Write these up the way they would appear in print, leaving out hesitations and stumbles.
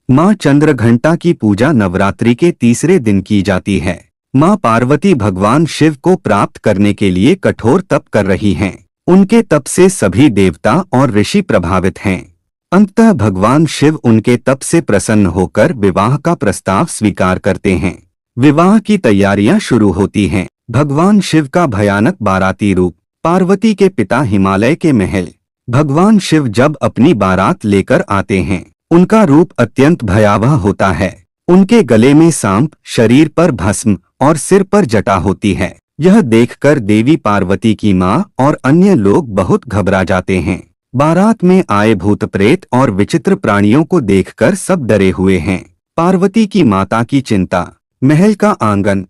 माँ चंद्रघंटा की पूजा नवरात्रि के तीसरे दिन की जाती है। माँ पार्वती भगवान शिव को प्राप्त करने के लिए कठोर तप कर रही हैं। उनके तप से सभी देवता और ऋषि प्रभावित हैं। अंततः भगवान शिव उनके तप से प्रसन्न होकर विवाह का प्रस्ताव स्वीकार करते हैं। विवाह की तैयारियां शुरू होती हैं। भगवान शिव का भयानक बाराती रूप। पार्वती के पिता हिमालय के महल। भगवान शिव जब अपनी बारात लेकर आते हैं, उनका रूप अत्यंत भयावह होता है। उनके गले में सांप, शरीर पर भस्म और सिर पर जटा होती है। यह देखकर देवी पार्वती की माँ और अन्य लोग बहुत घबरा जाते हैं। बारात में आए भूत प्रेत और विचित्र प्राणियों को देखकर सब डरे हुए हैं। पार्वती की माता की चिंता। महल का आंगन।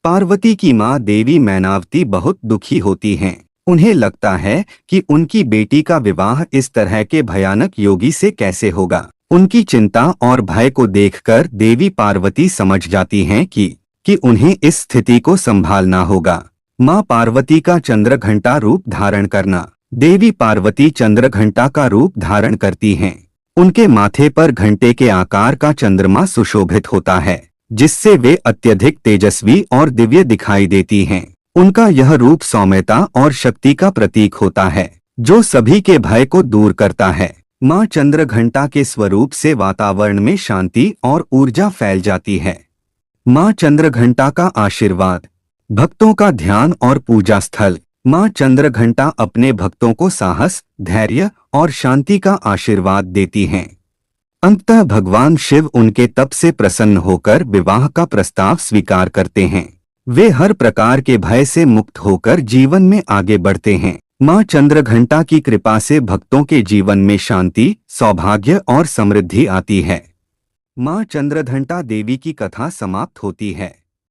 पार्वती की माँ देवी मैनावती बहुत दुखी होती हैं। उन्हें लगता है कि उनकी बेटी का विवाह इस तरह के भयानक योगी से कैसे होगा। उनकी चिंता और भय को देखकर देवी पार्वती समझ जाती हैं कि उन्हें इस स्थिति को संभालना होगा। माँ पार्वती का चंद्रघंटा रूप धारण करना। देवी पार्वती चंद्रघंटा का रूप धारण करती हैं। उनके माथे पर घंटे के आकार का चंद्रमा सुशोभित होता है, जिससे वे अत्यधिक तेजस्वी और दिव्य दिखाई देती हैं। उनका यह रूप सौम्यता और शक्ति का प्रतीक होता है, जो सभी के भय को दूर करता है। माँ चंद्रघंटा के स्वरूप से वातावरण में शांति और ऊर्जा फैल जाती है। माँ चंद्रघंटा का आशीर्वाद। भक्तों का ध्यान और पूजा स्थल। माँ चंद्रघंटा अपने भक्तों को साहस, धैर्य और शांति का आशीर्वाद देती हैं। अंततः भगवान शिव उनके तप से प्रसन्न होकर विवाह का प्रस्ताव स्वीकार करते हैं। वे हर प्रकार के भय से मुक्त होकर जीवन में आगे बढ़ते हैं। माँ चंद्रघंटा की कृपा से भक्तों के जीवन में शांति, सौभाग्य और समृद्धि आती है। माँ चंद्रघंटा देवी की कथा समाप्त होती है।